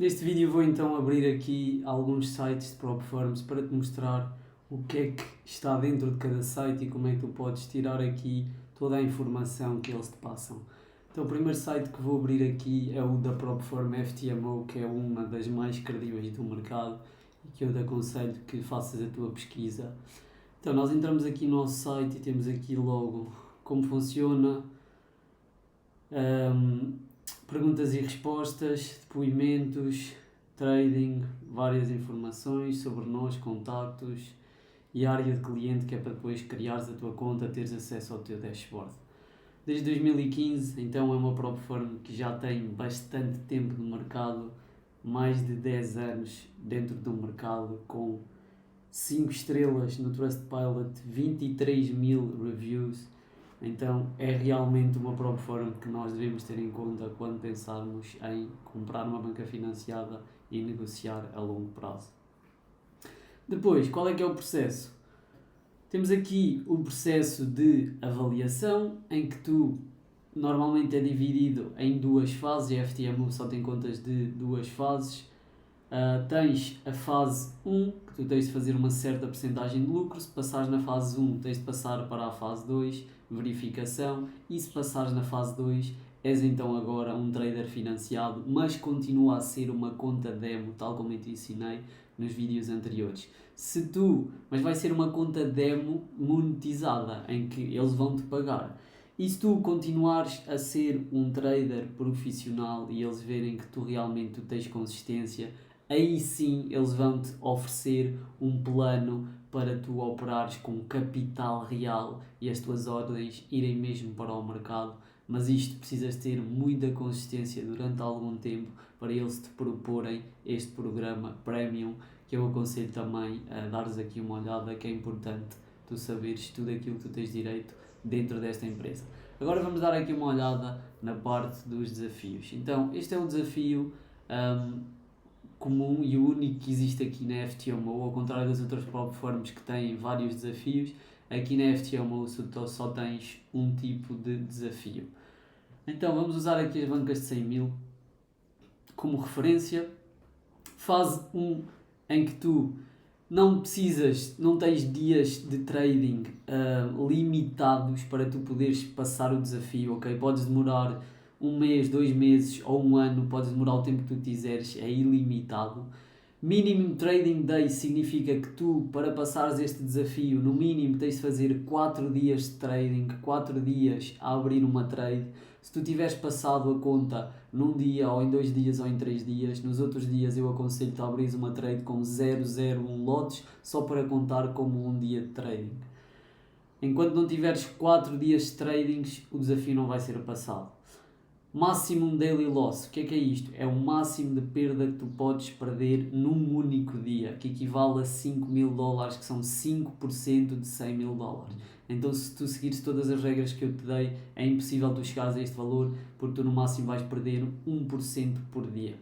Neste vídeo vou então abrir aqui alguns sites de prop firms para te mostrar o que é que está dentro de cada site e como é que tu podes tirar aqui toda a informação que eles te passam. Então o primeiro site que vou abrir aqui é o da prop firm FTMO, que é uma das mais credíveis do mercado e que eu te aconselho que faças a tua pesquisa. Então nós entramos aqui no nosso site e temos aqui logo como funciona. Perguntas e respostas, depoimentos, trading, várias informações sobre nós, contactos e área de cliente, que é para depois criares a tua conta, teres acesso ao teu dashboard. Desde 2015, então é uma prop firm que já tem bastante tempo no mercado, mais de 10 anos dentro do mercado, com 5 estrelas no Trustpilot, 23 mil reviews. Então é realmente uma prop firm que nós devemos ter em conta quando pensarmos em comprar uma banca financiada e negociar a longo prazo. Depois, qual é que é o processo? Temos aqui o processo de avaliação, em que tu normalmente é dividido em duas fases, a FTMO só tem contas de duas fases. Tens a fase 1, que tu tens de fazer uma certa percentagem de lucro. Se passares na fase 1, tens de passar para a fase 2, verificação, e se passares na fase 2, és então agora um trader financiado, mas continua a ser uma conta demo, tal como eu te ensinei nos vídeos anteriores. Mas vai ser uma conta demo monetizada, em que eles vão te pagar. E se tu continuares a ser um trader profissional e eles verem que tu realmente tens consistência, aí sim eles vão-te oferecer um plano para tu operares com capital real e as tuas ordens irem mesmo para o mercado. Mas isto precisas ter muita consistência durante algum tempo para eles te proporem este programa Premium, que eu aconselho também a dares aqui uma olhada, que é importante tu saberes tudo aquilo que tu tens direito dentro desta empresa. Agora vamos dar aqui uma olhada na parte dos desafios. Então, este é o desafio comum e o único que existe aqui na FTMO, ao contrário das outras prop firms que têm vários desafios. Aqui na FTMO só tens um tipo de desafio. Então vamos usar aqui as bancas de 100 mil como referência. Fase 1, em que tu não tens dias de trading limitados para tu poderes passar o desafio, ok? Podes demorar um mês, 2 meses ou um ano, podes demorar o tempo que tu quiseres, é ilimitado. Minimum Trading Day significa que tu, para passares este desafio, no mínimo tens de fazer 4 dias de trading, 4 dias a abrir uma trade. Se tu tiveres passado a conta num dia, ou em 2 dias, ou em 3 dias, nos outros dias eu aconselho-te a abrir uma trade com 001 lotes, só para contar como um dia de trading. Enquanto não tiveres 4 dias de tradings, o desafio não vai ser passado. Maximum Daily Loss, o que é isto? É o máximo de perda que tu podes perder num único dia, que equivale a 5 mil dólares, que são 5% de 100 mil dólares. Então, se tu seguires todas as regras que eu te dei, é impossível tu chegares a este valor, porque tu no máximo vais perder 1% por dia.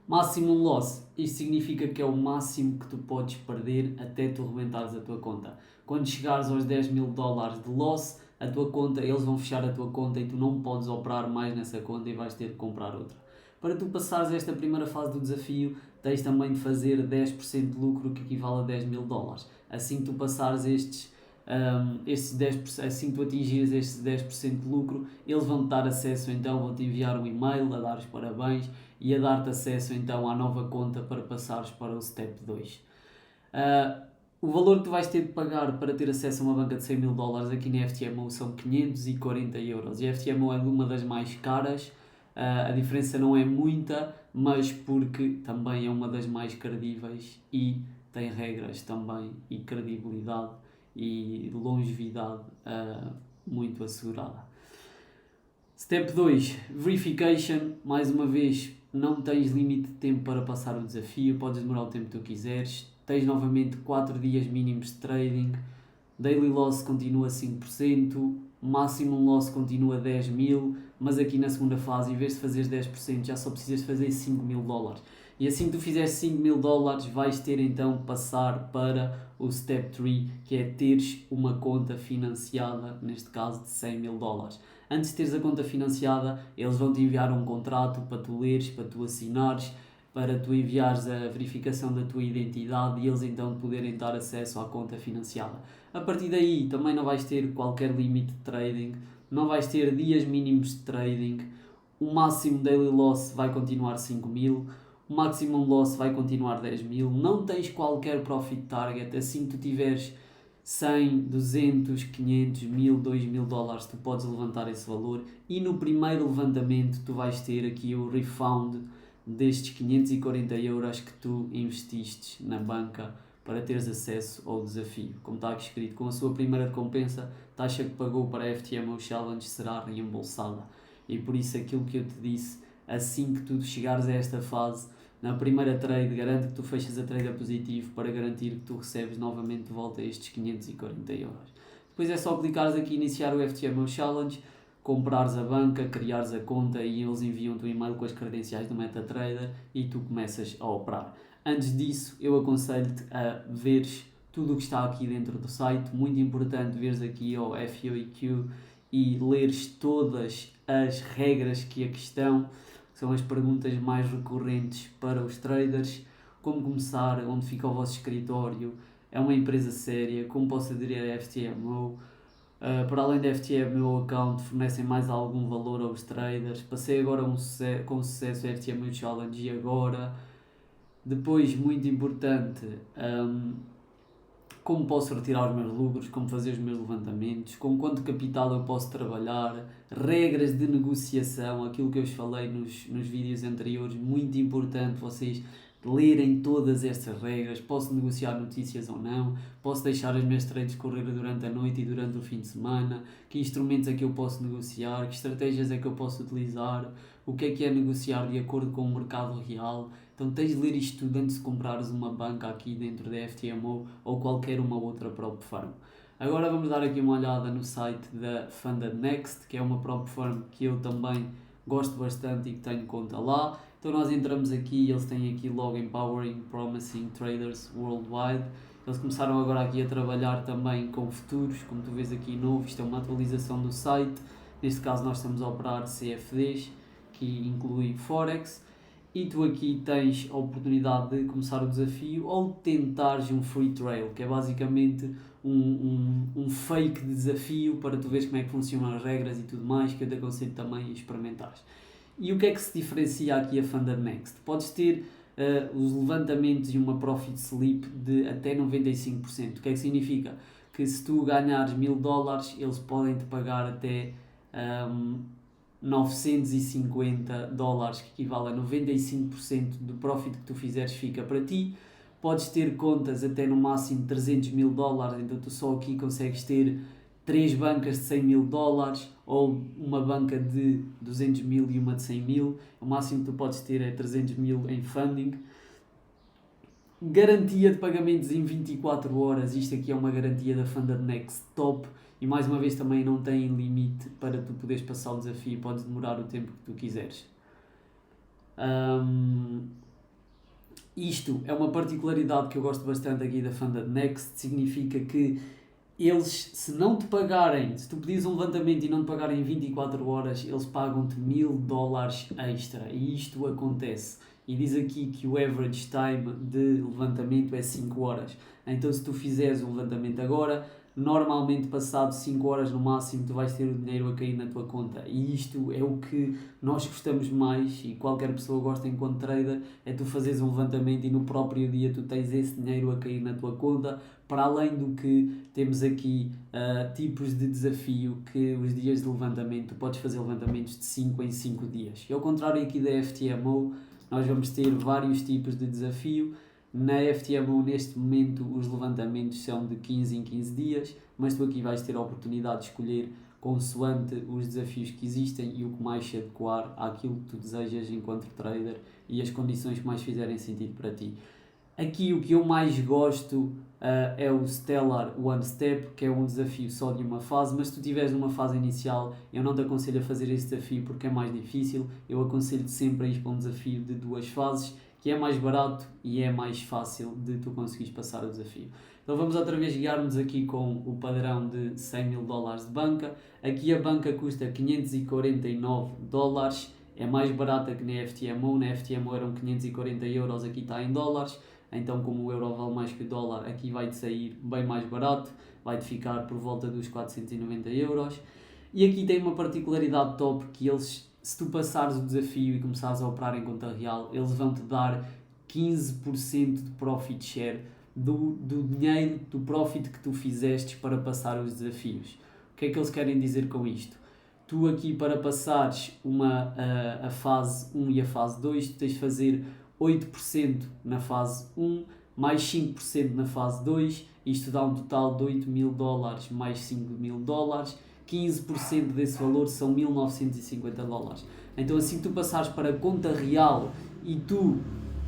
Maximum Loss, isto significa que é o máximo que tu podes perder até tu rebentares a tua conta. Quando chegares aos 10 mil dólares de loss, a tua conta, eles vão fechar a tua conta e tu não podes operar mais nessa conta e vais ter de comprar outra. Para tu passares esta primeira fase do desafio, tens também de fazer 10% de lucro, que equivale a 10 mil dólares. Assim que tu passares estes 10%, assim que tu atingires estes 10% de lucro, eles vão-te dar acesso, então vão-te enviar um e-mail a dar os parabéns e a dar-te acesso então à nova conta para passares para o Step 2. O valor que tu vais ter de pagar para ter acesso a uma banca de 100 mil dólares aqui na FTMO são 540 euros. E a FTMO é uma das mais caras. A diferença não é muita, mas porque também é uma das mais credíveis e tem regras também e credibilidade e longevidade muito assegurada. Step 2, Verification. Mais uma vez, não tens limite de tempo para passar o desafio, podes demorar o tempo que tu quiseres. Tens novamente 4 dias mínimos de trading. Daily Loss continua 5%, Maximum Loss continua 10 mil, mas aqui na segunda fase, em vez de fazeres 10%, já só precisas fazer 5 mil dólares. E assim que tu fizeres 5 mil dólares, vais ter então passar para o Step 3, que é teres uma conta financiada, neste caso de 100 mil dólares. Antes de teres a conta financiada, eles vão te enviar um contrato para tu leres, para tu assinares, para tu enviares a verificação da tua identidade e eles então poderem dar acesso à conta financiada. A partir daí também não vais ter qualquer limite de trading, não vais ter dias mínimos de trading, o máximo daily loss vai continuar 5.000, o maximum loss vai continuar 10.000, não tens qualquer profit target, assim que tu tiveres 100, 200, 500, 1.000, 2.000 dólares, tu podes levantar esse valor e no primeiro levantamento tu vais ter aqui o refund destes 540 euros que tu investiste na banca para teres acesso ao desafio. Como está aqui escrito, com a sua primeira recompensa, a taxa que pagou para a FTMO Challenge será reembolsada. E por isso aquilo que eu te disse, assim que tu chegares a esta fase, na primeira trade, garante que tu feches a trade a positivo para garantir que tu recebes novamente de volta estes 540 euros. Depois é só clicares aqui iniciar o FTMO Challenge, comprares a banca, criares a conta e eles enviam-te um e-mail com as credenciais do MetaTrader e tu começas a operar. Antes disso, eu aconselho-te a veres tudo o que está aqui dentro do site. Muito importante veres aqui ao FAQ e leres todas as regras que aqui estão. São as perguntas mais recorrentes para os traders. Como começar, onde fica o vosso escritório, é uma empresa séria, como posso aderir à FTMO. Para além da FTMO account, fornecem mais algum valor aos traders. Passei agora com sucesso a FTMO Challenge e agora. Depois, muito importante, como posso retirar os meus lucros, como fazer os meus levantamentos, com quanto capital eu posso trabalhar, regras de negociação, aquilo que eu vos falei nos vídeos anteriores, muito importante vocês lerem todas estas regras. Posso negociar notícias ou não, posso deixar as minhas trades correr durante a noite e durante o fim de semana, que instrumentos é que eu posso negociar, que estratégias é que eu posso utilizar, o que é negociar de acordo com o mercado real. Então tens de ler isto tudo antes de comprares uma banca aqui dentro da FTMO ou qualquer uma outra prop firm. Agora vamos dar aqui uma olhada no site da Funded Next, que é uma prop firm que eu também gosto bastante e que tenho conta lá. Então nós entramos aqui e eles têm aqui logo Empowering Promising Traders Worldwide. Eles começaram agora aqui a trabalhar também com futuros, como tu vês aqui novo, isto é uma atualização do site. Neste caso nós estamos a operar CFDs, que inclui Forex. E tu aqui tens a oportunidade de começar o desafio ou tentares um free trail, que é basicamente um fake de desafio para tu veres como é que funcionam as regras e tudo mais, que eu te aconselho também a experimentares. E o que é que se diferencia aqui a Funded Next? Podes ter os levantamentos e uma profit slip de até 95%. O que é que significa? Que se tu ganhares 1.000 dólares, eles podem te pagar até 950 dólares, que equivale a 95% do profit que tu fizeres fica para ti. Podes ter contas até no máximo 300.000 dólares, então tu só aqui consegues ter 3 bancas de 100.000 dólares ou uma banca de 200.000 e uma de 100.000. O máximo que tu podes ter é 300.000 em funding. Garantia de pagamentos em 24 horas, isto aqui é uma garantia da Funded Next top. E mais uma vez também não tem limite para tu poderes passar o desafio, podes demorar o tempo que tu quiseres. Isto é uma particularidade que eu gosto bastante aqui da Funded Next, significa que eles, se não te pagarem, se tu pedires um levantamento e não te pagarem em 24 horas, eles pagam-te 1.000 dólares extra, e isto acontece. E diz aqui que o average time de levantamento é 5 horas. Então se tu fizeres um levantamento agora, normalmente passado 5 horas no máximo tu vais ter o dinheiro a cair na tua conta, e isto é o que nós gostamos mais e qualquer pessoa gosta enquanto trader, é tu fazeres um levantamento e no próprio dia tu tens esse dinheiro a cair na tua conta. Para além do que temos aqui tipos de desafio, que os dias de levantamento, tu podes fazer levantamentos de 5 em 5 dias. E ao contrário aqui da FTMO, nós vamos ter vários tipos de desafio. Na FTMO, neste momento, os levantamentos são de 15 em 15 dias, mas tu aqui vais ter a oportunidade de escolher consoante os desafios que existem e o que mais se adequar àquilo que tu desejas enquanto trader e as condições que mais fizerem sentido para ti. Aqui o que eu mais gosto é o Stellar One Step, que é um desafio só de uma fase, mas se tu estiveres numa fase inicial, eu não te aconselho a fazer esse desafio porque é mais difícil. Eu aconselho-te sempre a ir para um desafio de 2 fases, que é mais barato e é mais fácil de tu conseguires passar o desafio. Então vamos outra vez guiar-nos aqui com o padrão de 100 mil dólares de banca. Aqui a banca custa 549 dólares, é mais barata que na FTMO. Na FTMO eram 540 euros, aqui está em dólares. Então, como o euro vale mais que o dólar, aqui vai-te sair bem mais barato, vai-te ficar por volta dos 490 euros. E aqui tem uma particularidade top, que eles, se tu passares o desafio e começares a operar em conta real, eles vão-te dar 15% de profit share do dinheiro, do profit que tu fizestes para passar os desafios. O que é que eles querem dizer com isto? Tu aqui, para passares a fase 1 e a fase 2, tu tens de fazer 8% na fase 1, mais 5% na fase 2, isto dá um total de 8 mil dólares mais 5 mil dólares, 15% desse valor são 1950 dólares. Então, assim que tu passares para a conta real e tu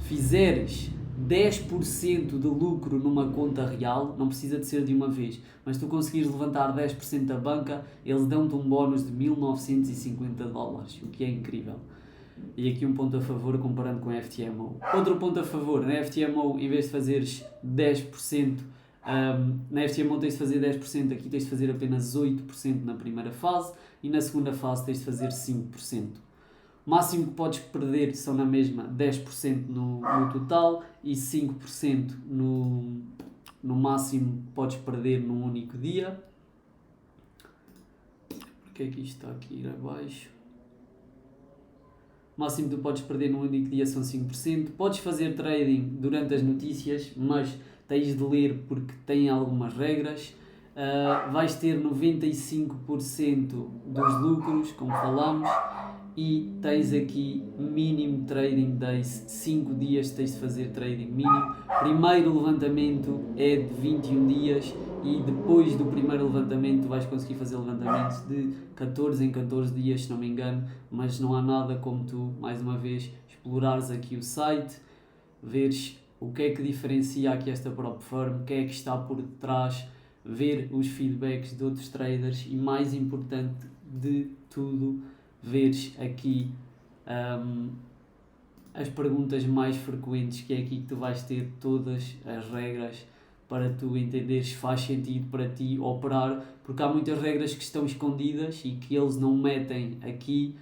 fizeres 10% de lucro numa conta real, não precisa de ser de uma vez, mas tu conseguires levantar 10% da banca, eles dão-te um bónus de 1950 dólares, o que é incrível. E aqui um ponto a favor comparando com a FTMO. Outro ponto a favor, na FTMO, em vez de fazeres 10%, na FTMO tens de fazer 10%, aqui tens de fazer apenas 8% na primeira fase e na segunda fase tens de fazer 5%. O máximo que podes perder são na mesma 10% no total e 5% no máximo que podes perder num único dia. Porque é que isto está aqui abaixo? O máximo que tu podes perder num único dia são 5%. Podes fazer trading durante as notícias, mas tens de ler porque tem algumas regras. Vais ter 95% dos lucros, como falámos, e tens aqui mínimo trading days, 5 dias tens de fazer trading mínimo. Primeiro levantamento é de 21 dias e depois do primeiro levantamento vais conseguir fazer levantamentos de 14 em 14 dias, se não me engano, mas não há nada como tu, mais uma vez, explorares aqui o site, veres o que é que diferencia aqui esta prop firm, o que é que está por detrás, ver os feedbacks de outros traders e, mais importante de tudo, veres aqui as perguntas mais frequentes, que é aqui que tu vais ter todas as regras para tu entenderes se faz sentido para ti operar, porque há muitas regras que estão escondidas e que eles não metem aqui,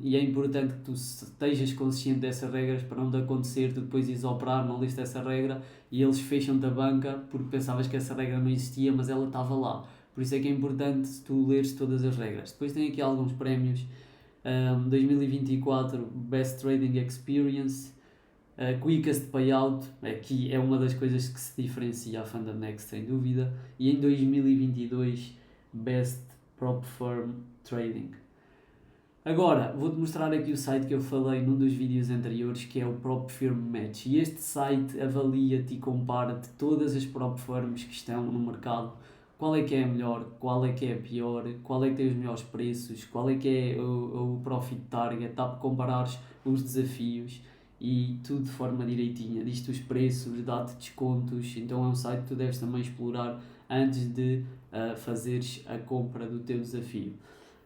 e é importante que tu estejas consciente dessas regras para não te acontecer tu depois ires operar, não leste essa regra e eles fecham-te a banca porque pensavas que essa regra não existia, mas ela estava lá. Por isso é que é importante tu leres todas as regras. Depois tem aqui alguns prémios. 2024 Best Trading Experience, Quickest Payout, aqui é uma das coisas que se diferencia a FundaNext, sem dúvida. E em 2022 Best Prop Firm Trading. Agora, vou-te mostrar aqui o site que eu falei num dos vídeos anteriores, que é o Prop Firm Match. E este site avalia-te e compara-te todas as prop firms que estão no mercado. Qual é que é a melhor, qual é que é a pior, qual é que tem os melhores preços, qual é que é o profit target, dá para comparares os desafios e tudo de forma direitinha. Diz-te os preços, dá-te descontos, então é um site que tu deves também explorar antes de fazeres a compra do teu desafio.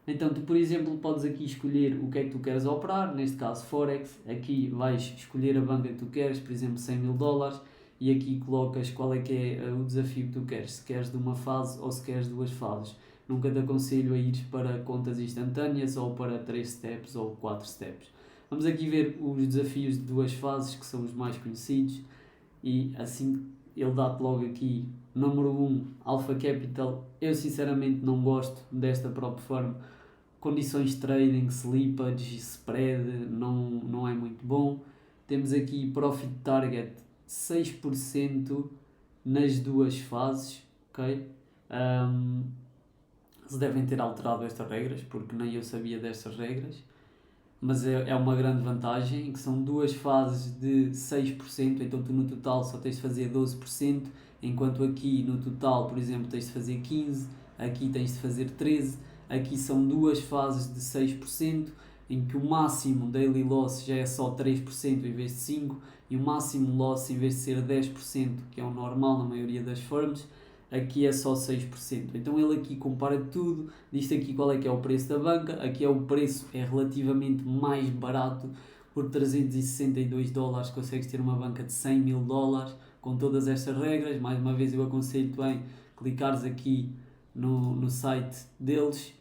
Então tu, por exemplo, podes aqui escolher o que é que tu queres operar, neste caso Forex, aqui vais escolher a banca que tu queres, por exemplo 100 mil dólares, e aqui colocas qual é que é o desafio que tu queres, se queres de uma fase ou se queres 2 fases. Nunca te aconselho a ir para contas instantâneas ou para 3 steps ou 4 steps. Vamos aqui ver os desafios de 2 fases, que são os mais conhecidos, e assim ele dá-te logo aqui, número 1, Alpha Capital. Eu sinceramente não gosto desta prop firm, condições de trading, slippage, spread, não é muito bom. Temos aqui Profit Target 6% nas 2 fases, ok? Eles devem ter alterado estas regras, porque nem eu sabia destas regras, mas é uma grande vantagem, que são 2 fases de 6%, então tu no total só tens de fazer 12%, enquanto aqui no total, por exemplo, tens de fazer 15%, aqui tens de fazer 13%, aqui são 2 fases de 6%, em que o máximo daily loss já é só 3% em vez de 5%, e o máximo loss, em vez de ser 10%, que é o normal na maioria das firms, aqui é só 6%. Então ele aqui compara tudo, diz aqui qual é que é o preço da banca, aqui é o preço, é relativamente mais barato, por 362 dólares consegues ter uma banca de 100 mil dólares, com todas estas regras. Mais uma vez eu aconselho-te em clicares aqui no site deles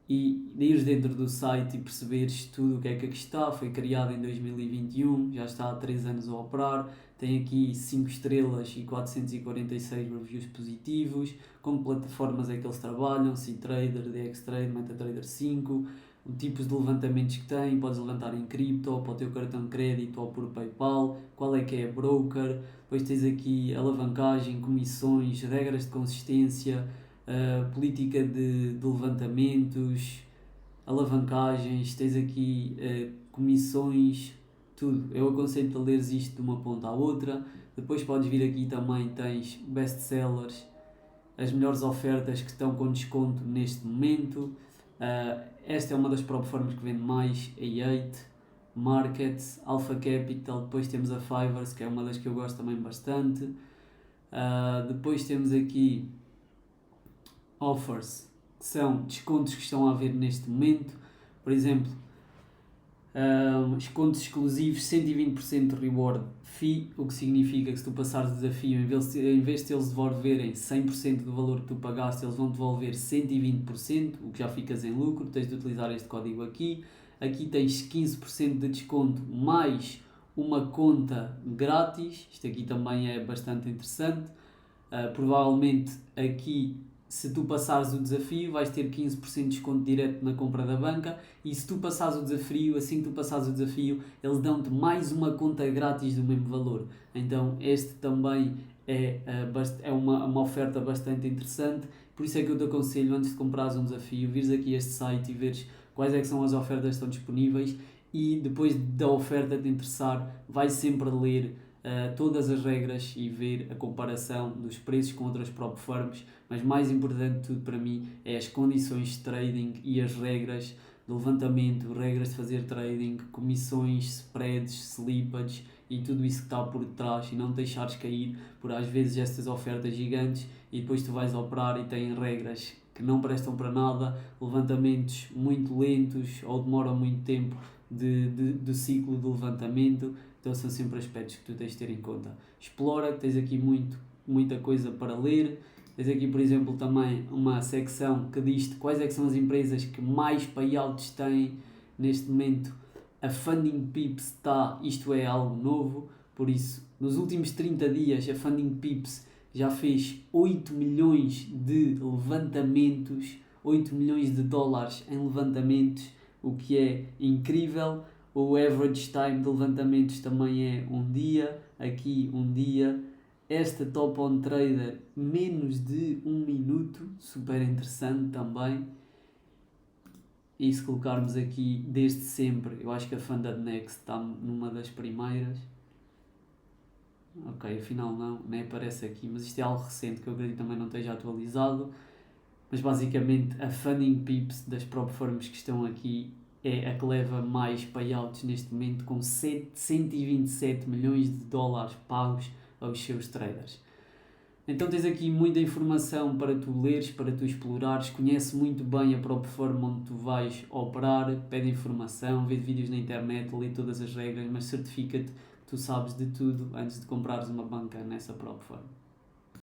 e ires dentro do site e perceberes tudo o que é que aqui está. Foi criado em 2021, já está há 3 anos a operar, tem aqui 5 estrelas e 446 reviews positivos. Com que plataformas é que eles trabalham? CTrader, DXTrade, MetaTrader 5, tipos de levantamentos que tem, podes levantar em cripto, ou para o teu cartão de crédito ou por PayPal, qual é que é a broker, depois tens aqui alavancagem, comissões, regras de consistência, política de levantamentos, alavancagens, tens aqui comissões, tudo. Eu aconselho-te a leres isto de uma ponta à outra. Depois podes vir aqui também, tens best sellers, as melhores ofertas que estão com desconto neste momento. Esta é uma das plataformas que vende mais, a 8, Market, Alpha Capital, depois temos a Fiverr, que é uma das que eu gosto também bastante. Depois temos aqui offers, que são descontos que estão a haver neste momento. Por exemplo, descontos exclusivos, 120% de reward fee, o que significa que se tu passares o desafio, em vez de eles devolverem 100% do valor que tu pagaste, eles vão devolver 120%, o que já ficas em lucro. Tens de utilizar este código aqui. Aqui tens 15% de desconto mais uma conta grátis. Isto aqui também é bastante interessante. Provavelmente aqui, se tu passares o desafio, vais ter 15% de desconto direto na compra da banca, e se tu passares o desafio, assim que tu passares o desafio, eles dão-te mais uma conta grátis do mesmo valor. Então este também é uma oferta bastante interessante. Por isso é que eu te aconselho, antes de comprares um desafio, vires aqui a este site e veres quais é que são as ofertas que estão disponíveis, e depois da oferta te interessar, vai sempre ler todas as regras e ver a comparação dos preços com outras prop firms. Mas mais importante de tudo para mim é as condições de trading e as regras de levantamento, regras de fazer trading, comissões, spreads, slippage e tudo isso que está por detrás, e não deixares cair por às vezes estas ofertas gigantes e depois tu vais operar e têm regras que não prestam para nada, levantamentos muito lentos ou demoram muito tempo do ciclo de levantamento. Então são sempre aspectos que tu tens de ter em conta. Explora, que tens aqui muita coisa para ler. Tens aqui, por exemplo, também uma secção que diz quais é que são as empresas que mais payouts têm neste momento. A Funding Pips está, isto é algo novo, por isso, nos últimos 30 dias a Funding Pips já fez 8 milhões de levantamentos, 8 milhões de dólares em levantamentos, o que é incrível. O average time de levantamentos também é um dia, aqui um dia. Esta Top On Trader, menos de 1 minuto, super interessante também. E se colocarmos aqui desde sempre, eu acho que a Funded Next está numa das primeiras. Ok, afinal não, nem aparece aqui, mas isto é algo recente que eu acredito também não esteja atualizado. Mas basicamente a Funding Pips das prop firms que estão aqui é a que leva mais payouts neste momento, com 127 milhões de dólares pagos aos seus traders. Então tens aqui muita informação para tu leres, para tu explorares. Conhece muito bem a prop firm onde tu vais operar, pede informação, vê vídeos na internet, lê todas as regras, mas certifica-te que tu sabes de tudo antes de comprares uma banca nessa prop firm.